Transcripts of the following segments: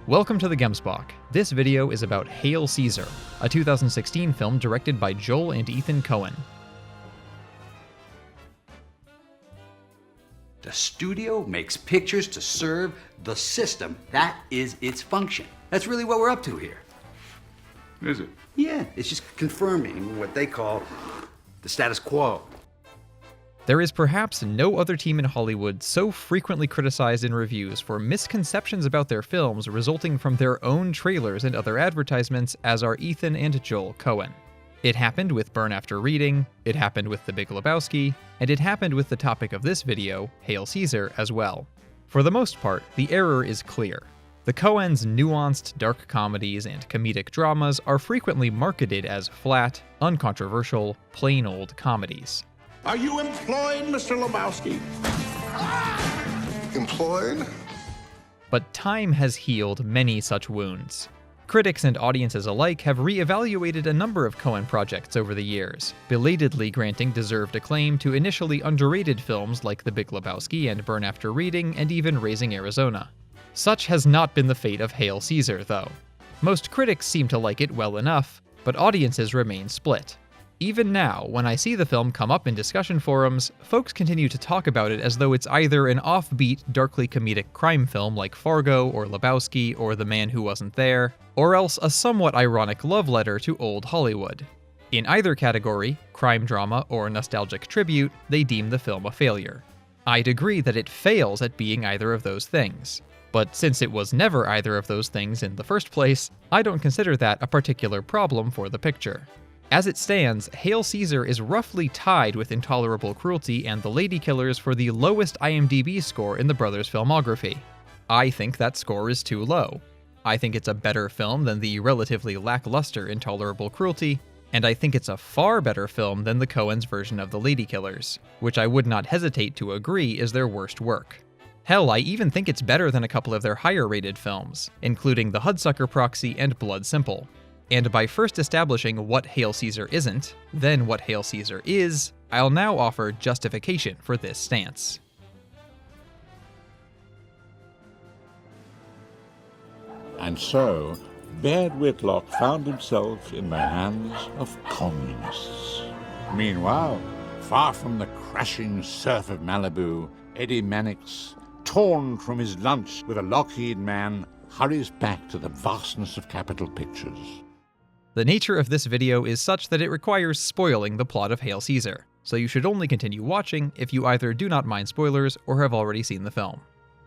Welcome to the Gemsbach. This video is about Hail Caesar, a 2016 film directed by Joel and Ethan Coen. The studio makes pictures to serve the system. That is its function. That's really what we're up to here. Is it? Yeah, it's just confirming what they call the status quo. There is perhaps no other team in Hollywood so frequently criticized in reviews for misconceptions about their films resulting from their own trailers and other advertisements as are Ethan and Joel Coen. It happened with Burn After Reading, it happened with The Big Lebowski, and it happened with the topic of this video, Hail Caesar, as well. For the most part, the error is clear. The Coens' nuanced, dark comedies and comedic dramas are frequently marketed as flat, uncontroversial, plain old comedies. Are you employed, Mr. Lebowski? Employed? But time has healed many such wounds. Critics and audiences alike have re-evaluated a number of Coen projects over the years, belatedly granting deserved acclaim to initially underrated films like The Big Lebowski and Burn After Reading and even Raising Arizona. Such has not been the fate of Hail Caesar, though. Most critics seem to like it well enough, but audiences remain split. Even now, when I see the film come up in discussion forums, folks continue to talk about it as though it's either an offbeat, darkly comedic crime film like Fargo or Lebowski or The Man Who Wasn't There, or else a somewhat ironic love letter to old Hollywood. In either category, crime drama or nostalgic tribute, they deem the film a failure. I'd agree that it fails at being either of those things. But since it was never either of those things in the first place, I don't consider that a particular problem for the picture. As it stands, Hail Caesar is roughly tied with Intolerable Cruelty and The Ladykillers for the lowest IMDb score in the brothers' filmography. I think that score is too low. I think it's a better film than the relatively lackluster Intolerable Cruelty, and I think it's a far better film than the Coens' version of The Ladykillers, which I would not hesitate to agree is their worst work. Hell, I even think it's better than a couple of their higher-rated films, including The Hudsucker Proxy and Blood Simple. And by first establishing what Hail Caesar isn't, then what Hail Caesar is, I'll now offer justification for this stance. And so, Baird Whitlock found himself in the hands of communists. Meanwhile, far from the crashing surf of Malibu, Eddie Mannix, torn from his lunch with a Lockheed man, hurries back to the vastness of Capitol Pictures. The nature of this video is such that it requires spoiling the plot of Hail Caesar, so you should only continue watching if you either do not mind spoilers or have already seen the film.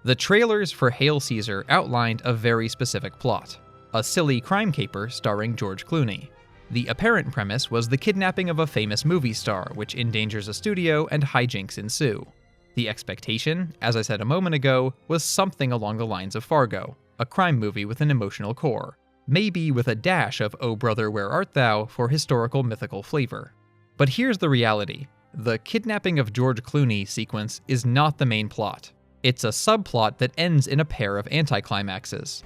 The trailers for Hail Caesar outlined a very specific plot: a silly crime caper starring George Clooney. The apparent premise was the kidnapping of a famous movie star, which endangers a studio and hijinks ensue. The expectation, as I said a moment ago, was something along the lines of Fargo, a crime movie with an emotional core. Maybe with a dash of Oh Brother Where Art Thou for historical mythical flavor. But here's the reality. The kidnapping of George Clooney sequence is not the main plot. It's a subplot that ends in a pair of anticlimaxes.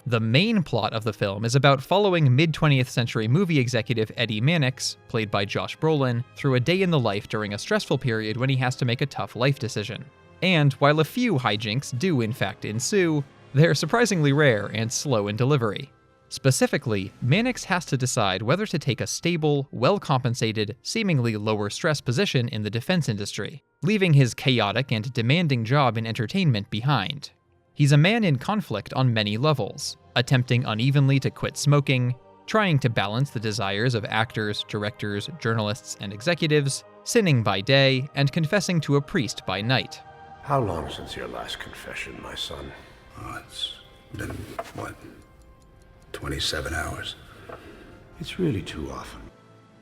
The main plot of the film is about following mid-20th century movie executive Eddie Mannix, played by Josh Brolin, through a day in the life during a stressful period when he has to make a tough life decision. And while a few hijinks do in fact ensue, they're surprisingly rare and slow in delivery. Specifically, Mannix has to decide whether to take a stable, well-compensated, seemingly lower-stress position in the defense industry, leaving his chaotic and demanding job in entertainment behind. He's a man in conflict on many levels, attempting unevenly to quit smoking, trying to balance the desires of actors, directors, journalists, and executives, sinning by day, and confessing to a priest by night. How long since your last confession, my son? Oh, it's been, 27 hours. It's really too often.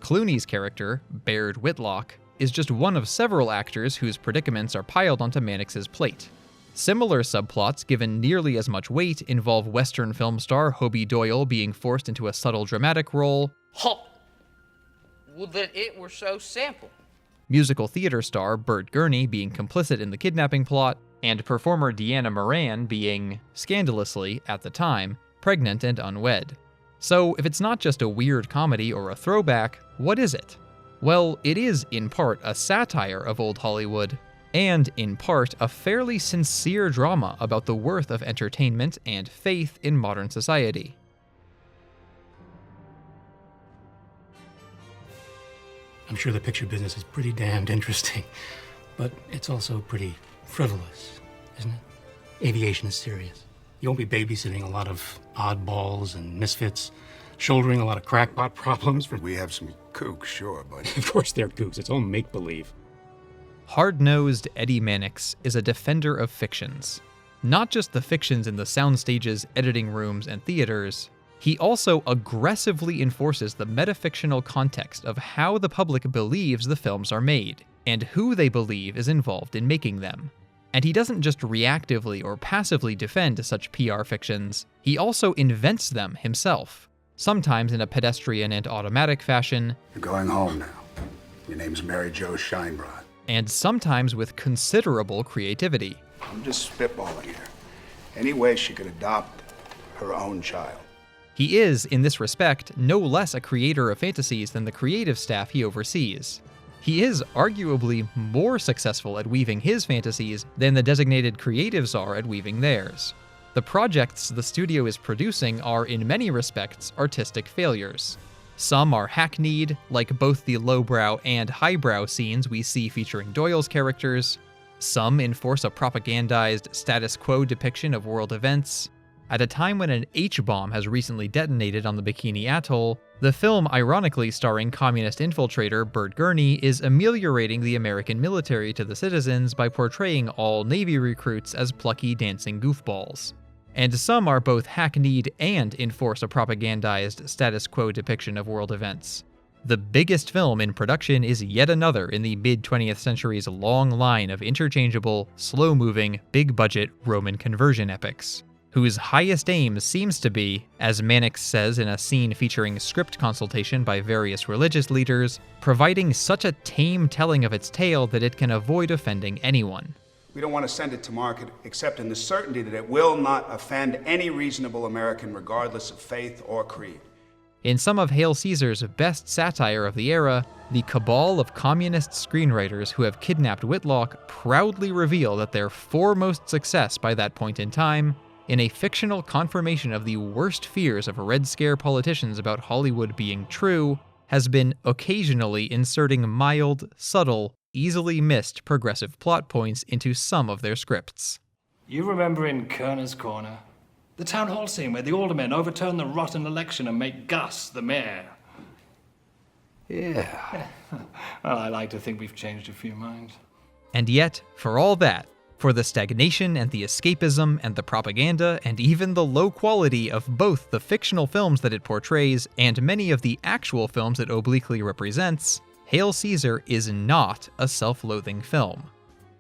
Clooney's character, Baird Whitlock, is just one of several actors whose predicaments are piled onto Mannix's plate. Similar subplots given nearly as much weight involve Western film star Hobie Doyle being forced into a subtle dramatic role. Well, then it were so simple. Musical theater star Bert Gurney being complicit in the kidnapping plot, and performer Deanna Moran being, scandalously, at the time, pregnant and unwed. So if it's not just a weird comedy or a throwback, what is it? Well, it is, in part, a satire of old Hollywood, and, in part, a fairly sincere drama about the worth of entertainment and faith in modern society. I'm sure the picture business is pretty damned interesting, but it's also pretty frivolous, isn't it? Aviation is serious. You won't be babysitting a lot of oddballs and misfits, shouldering a lot of crackpot problems. We have some kooks, sure, but... Of course they're kooks. It's all make-believe. Hard-nosed Eddie Mannix is a defender of fictions. Not just the fictions in the sound stages, editing rooms, and theaters. He also aggressively enforces the metafictional context of how the public believes the films are made, and who they believe is involved in making them. And he doesn't just reactively or passively defend such PR fictions, he also invents them himself, sometimes in a pedestrian and automatic fashion. You're going home now. Your name's Mary Jo Shinebrod. And sometimes with considerable creativity. I'm just spitballing here. Any way she could adopt her own child. He is, in this respect, no less a creator of fantasies than the creative staff he oversees. He is arguably more successful at weaving his fantasies than the designated creatives are at weaving theirs. The projects the studio is producing are, in many respects, artistic failures. Some are hackneyed, like both the lowbrow and highbrow scenes we see featuring Doyle's characters. Some enforce a propagandized status quo depiction of world events. At a time when an H-bomb has recently detonated on the Bikini Atoll, the film ironically starring communist infiltrator Bert Gurney is ameliorating the American military to the citizens by portraying all Navy recruits as plucky dancing goofballs. And some are both hackneyed and enforce a propagandized status quo depiction of world events. The biggest film in production is yet another in the mid-20th century's long line of interchangeable, slow-moving, big-budget Roman conversion epics, whose highest aim seems to be, as Mannix says in a scene featuring script consultation by various religious leaders, providing such a tame telling of its tale that it can avoid offending anyone. We don't want to send it to market except in the certainty that it will not offend any reasonable American regardless of faith or creed. In some of Hail Caesar's best satire of the era, the cabal of communist screenwriters who have kidnapped Whitlock proudly reveal that their foremost success by that point in time, in a fictional confirmation of the worst fears of Red Scare politicians about Hollywood being true, has been occasionally inserting mild, subtle, easily missed progressive plot points into some of their scripts. You remember in Kerner's Corner? The town hall scene where the aldermen overturn the rotten election and make Gus the mayor. Yeah. Well, I like to think we've changed a few minds. And yet, for all that, for the stagnation and the escapism and the propaganda and even the low quality of both the fictional films that it portrays and many of the actual films it obliquely represents, Hail Caesar is not a self-loathing film.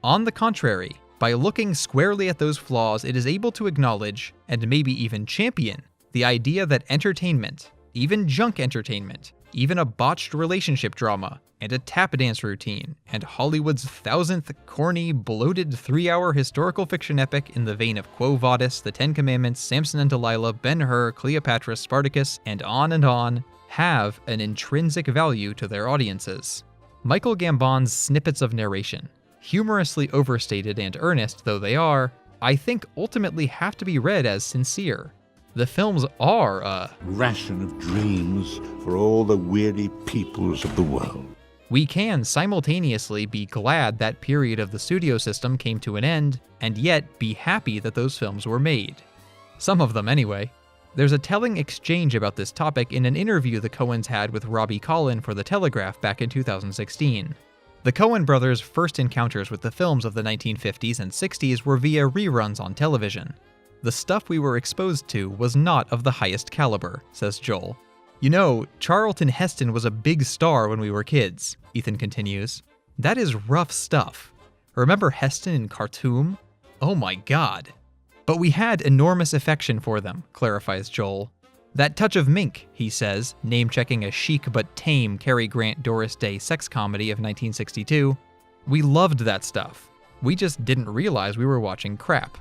On the contrary, by looking squarely at those flaws, it is able to acknowledge, and maybe even champion, the idea that entertainment, even junk entertainment, even a botched relationship drama, and a tap dance routine, and Hollywood's 1000th corny, bloated 3-hour historical fiction epic in the vein of Quo Vadis, The Ten Commandments, Samson and Delilah, Ben-Hur, Cleopatra, Spartacus, and on, have an intrinsic value to their audiences. Michael Gambon's snippets of narration, humorously overstated and earnest though they are, I think ultimately have to be read as sincere. The films are a ration of dreams for all the weary peoples of the world. We can simultaneously be glad that period of the studio system came to an end, and yet be happy that those films were made. Some of them anyway. There's a telling exchange about this topic in an interview the Coens had with Robbie Collin for The Telegraph back in 2016. The Coen brothers' first encounters with the films of the 1950s and 60s were via reruns on television. The stuff we were exposed to was not of the highest caliber, says Joel. You know, Charlton Heston was a big star when we were kids, Ethan continues. That is rough stuff. Remember Heston in Khartoum? Oh my god. But we had enormous affection for them, clarifies Joel. That touch of mink, he says, name-checking a chic but tame Cary Grant Doris Day sex comedy of 1962. We loved that stuff. We just didn't realize we were watching crap.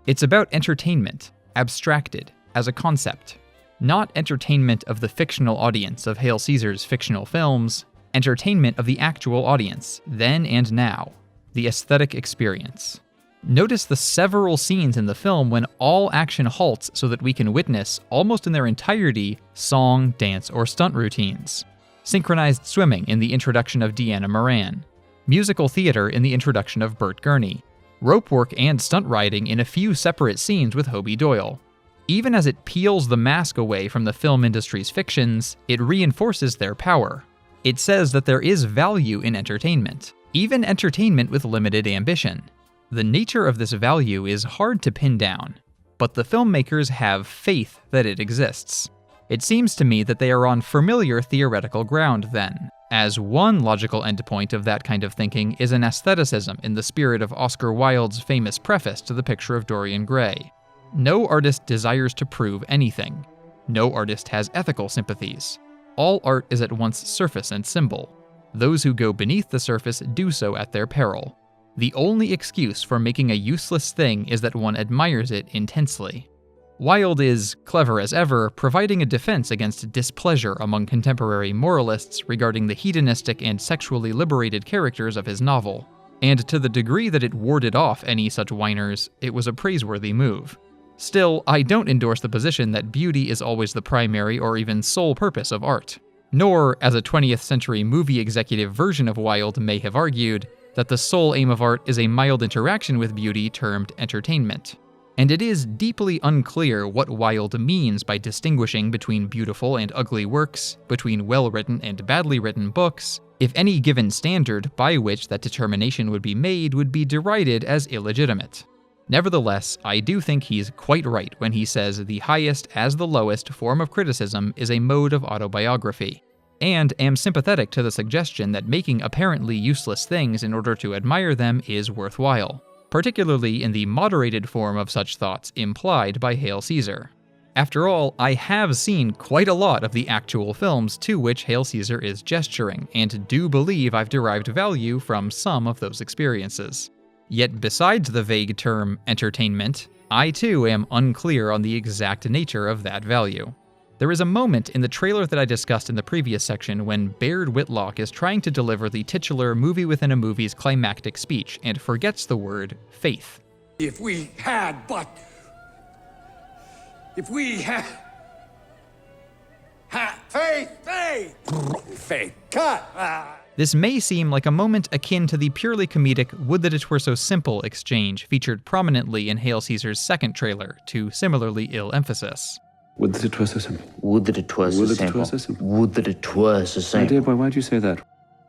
It's about entertainment, abstracted, as a concept. Not entertainment of the fictional audience of Hail Caesar's fictional films, entertainment of the actual audience, then and now. the aesthetic experience. Notice the several scenes in the film when all action halts so that we can witness, almost in their entirety, song, dance, or stunt routines. Synchronized swimming in the introduction of Deanna Moran. Musical theater in the introduction of Bert Gurney. Rope work and stunt riding in a few separate scenes with Hobie Doyle. Even as it peels the mask away from the film industry's fictions, it reinforces their power. It says that there is value in entertainment, even entertainment with limited ambition. The nature of this value is hard to pin down, but the filmmakers have faith that it exists. It seems to me that they are on familiar theoretical ground then, as one logical endpoint of that kind of thinking is an aestheticism in the spirit of Oscar Wilde's famous preface to The Picture of Dorian Gray. No artist desires to prove anything. No artist has ethical sympathies. All art is at once surface and symbol. Those who go beneath the surface do so at their peril. The only excuse for making a useless thing is that one admires it intensely. Wilde is, clever as ever, providing a defense against displeasure among contemporary moralists regarding the hedonistic and sexually liberated characters of his novel. And to the degree that it warded off any such whiners, it was a praiseworthy move. Still, I don't endorse the position that beauty is always the primary or even sole purpose of art. Nor, as a 20th century movie executive version of Wilde may have argued, that the sole aim of art is a mild interaction with beauty termed entertainment. And it is deeply unclear what Wilde means by distinguishing between beautiful and ugly works, between well-written and badly written books, if any given standard by which that determination would be made would be derided as illegitimate. Nevertheless, I do think he's quite right when he says the highest as the lowest form of criticism is a mode of autobiography, and am sympathetic to the suggestion that making apparently useless things in order to admire them is worthwhile, particularly in the moderated form of such thoughts implied by Hail Caesar. After all, I have seen quite a lot of the actual films to which Hail Caesar is gesturing, and do believe I've derived value from some of those experiences. Yet besides the vague term entertainment, I too am unclear on the exact nature of that value. There is a moment in the trailer that I discussed in the previous section when Baird Whitlock is trying to deliver the titular movie within a movie's climactic speech and forgets the word faith. If we had faith, cut! This may seem like a moment akin to the purely comedic "would that it were so simple" exchange featured prominently in Hail Caesar's second trailer, to similarly ill emphasis. Would that it were so simple. Would that it were so simple. Would that it were so simple. My dear boy, why'd you say that?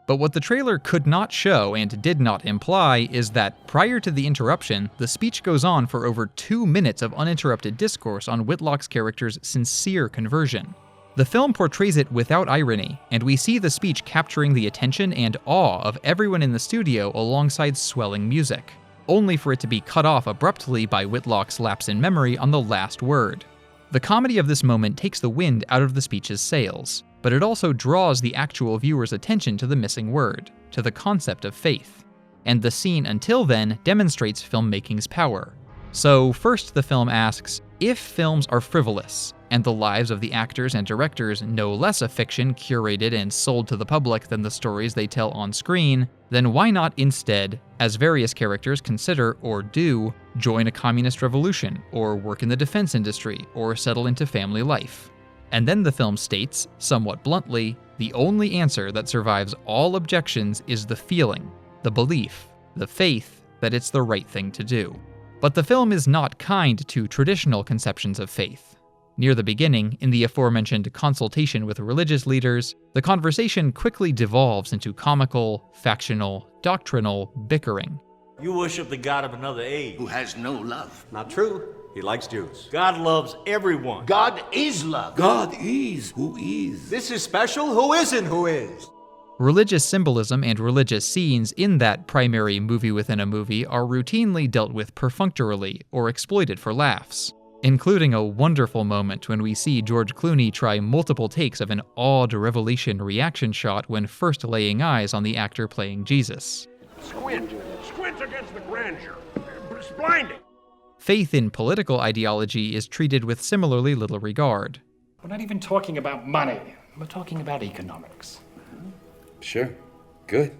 But what the trailer could not show and did not imply is that prior to the interruption, the speech goes on for over 2 minutes of uninterrupted discourse on Whitlock's character's sincere conversion. The film portrays it without irony, and we see the speech capturing the attention and awe of everyone in the studio alongside swelling music, only for it to be cut off abruptly by Whitlock's lapse in memory on the last word. The comedy of this moment takes the wind out of the speech's sails, but it also draws the actual viewer's attention to the missing word, to the concept of faith. And the scene until then demonstrates filmmaking's power. So first the film asks, if films are frivolous, and the lives of the actors and directors no less a fiction curated and sold to the public than the stories they tell on screen, then why not instead, as various characters consider or do, join a communist revolution, or work in the defense industry, or settle into family life? And then the film states, somewhat bluntly, the only answer that survives all objections is the feeling, the belief, the faith that it's the right thing to do. But the film is not kind to traditional conceptions of faith. Near the beginning, in the aforementioned consultation with religious leaders, the conversation quickly devolves into comical, factional, doctrinal bickering. You worship the God of another age. Who has no love. Not true. He likes Jews. God loves everyone. God is love. God is who is. This is special. Who isn't who is? Religious symbolism and religious scenes in that primary movie within a movie are routinely dealt with perfunctorily or exploited for laughs, including a wonderful moment when we see George Clooney try multiple takes of an awed revelation reaction shot when first laying eyes on the actor playing Jesus. Squint against the grandeur. It's blinding. Faith in political ideology is treated with similarly little regard. We're not even talking about money. We're talking about economics. Sure. Good.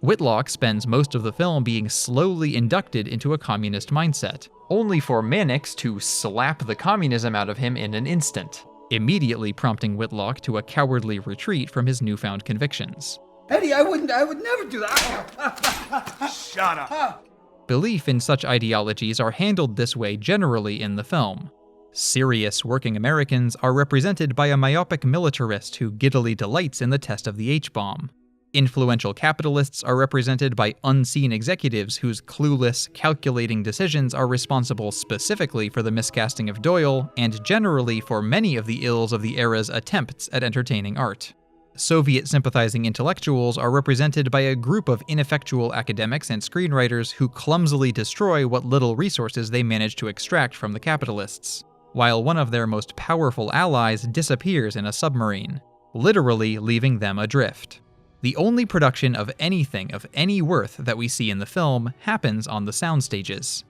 Whitlock spends most of the film being slowly inducted into a communist mindset, only for Mannix to slap the communism out of him in an instant, immediately prompting Whitlock to a cowardly retreat from his newfound convictions. Eddie, I would never do that. Shut up. Belief in such ideologies are handled this way generally in the film. Serious working Americans are represented by a myopic militarist who giddily delights in the test of the H-bomb. Influential capitalists are represented by unseen executives whose clueless, calculating decisions are responsible specifically for the miscasting of Doyle and generally for many of the ills of the era's attempts at entertaining art. Soviet-sympathizing intellectuals are represented by a group of ineffectual academics and screenwriters who clumsily destroy what little resources they manage to extract from the capitalists, while one of their most powerful allies disappears in a submarine, literally leaving them adrift. The only production of anything of any worth that we see in the film happens on the sound stages.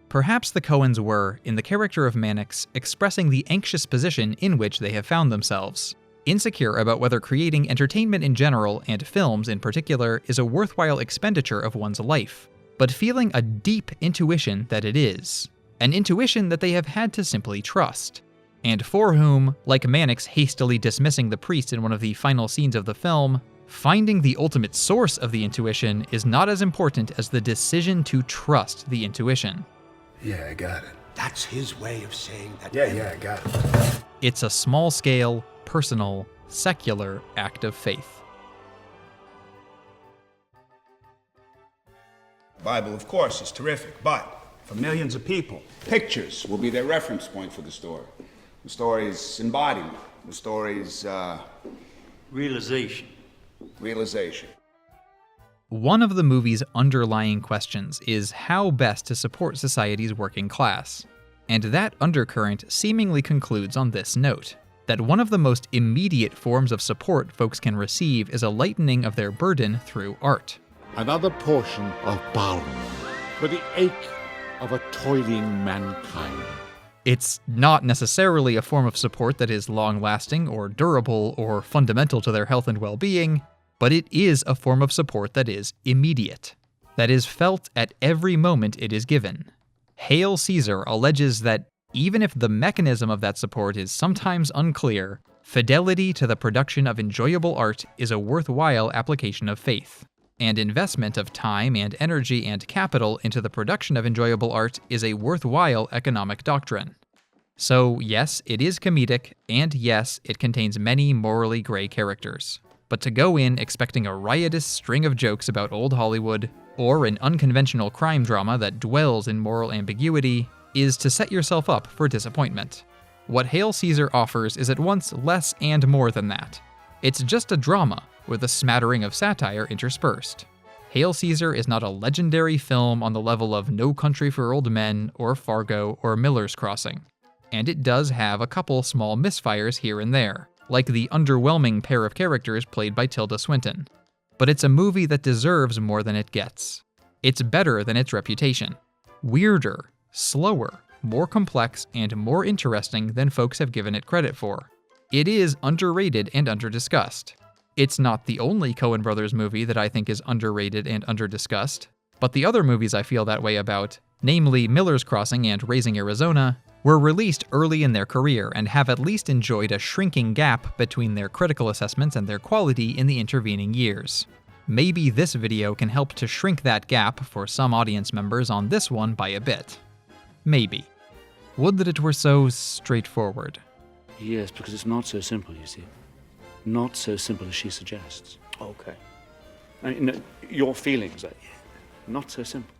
Perhaps the Coens were, in the character of Mannix, expressing the anxious position in which they have found themselves, insecure about whether creating entertainment in general, and films in particular, is a worthwhile expenditure of one's life, but feeling a deep intuition that it is, an intuition that they have had to simply trust, and for whom, like Mannix hastily dismissing the priest in one of the final scenes of the film, finding the ultimate source of the intuition is not as important as the decision to trust the intuition. Yeah, I got it. That's his way of saying that. Yeah, I got it. It's a small-scale, personal, secular act of faith. The Bible, of course, is terrific, but for millions of people, pictures will be their reference point for the story. The story's embodiment. The story's, Realization. realization. One of the movie's underlying questions is how best to support society's working class. And that undercurrent seemingly concludes on this note, that one of the most immediate forms of support folks can receive is a lightening of their burden through art. Another portion of balm for the ache of a toiling mankind. It's not necessarily a form of support that is long-lasting or durable or fundamental to their health and well-being, but it is a form of support that is immediate, that is felt at every moment it is given. Hail Caesar alleges that even if the mechanism of that support is sometimes unclear, fidelity to the production of enjoyable art is a worthwhile application of faith, and investment of time and energy and capital into the production of enjoyable art is a worthwhile economic doctrine. So yes, it is comedic, and yes, it contains many morally gray characters. But to go in expecting a riotous string of jokes about old Hollywood, or an unconventional crime drama that dwells in moral ambiguity, is to set yourself up for disappointment. What Hail Caesar offers is at once less and more than that. It's just a drama, with a smattering of satire interspersed. Hail Caesar is not a legendary film on the level of No Country for Old Men, or Fargo, or Miller's Crossing. And it does have a couple small misfires here and there, like the underwhelming pair of characters played by Tilda Swinton. But it's a movie that deserves more than it gets. It's better than its reputation. Weirder, slower, more complex, and more interesting than folks have given it credit for. It is underrated and underdiscussed. It's not the only Coen Brothers movie that I think is underrated and underdiscussed, but the other movies I feel that way about, namely Miller's Crossing and Raising Arizona, were released early in their career and have at least enjoyed a shrinking gap between their critical assessments and their quality in the intervening years. Maybe this video can help to shrink that gap for some audience members on this one by a bit. Maybe. Would that it were so straightforward. Yes, because it's not so simple, you see. Not so simple as she suggests. Okay. I mean, no, your feelings are not so simple.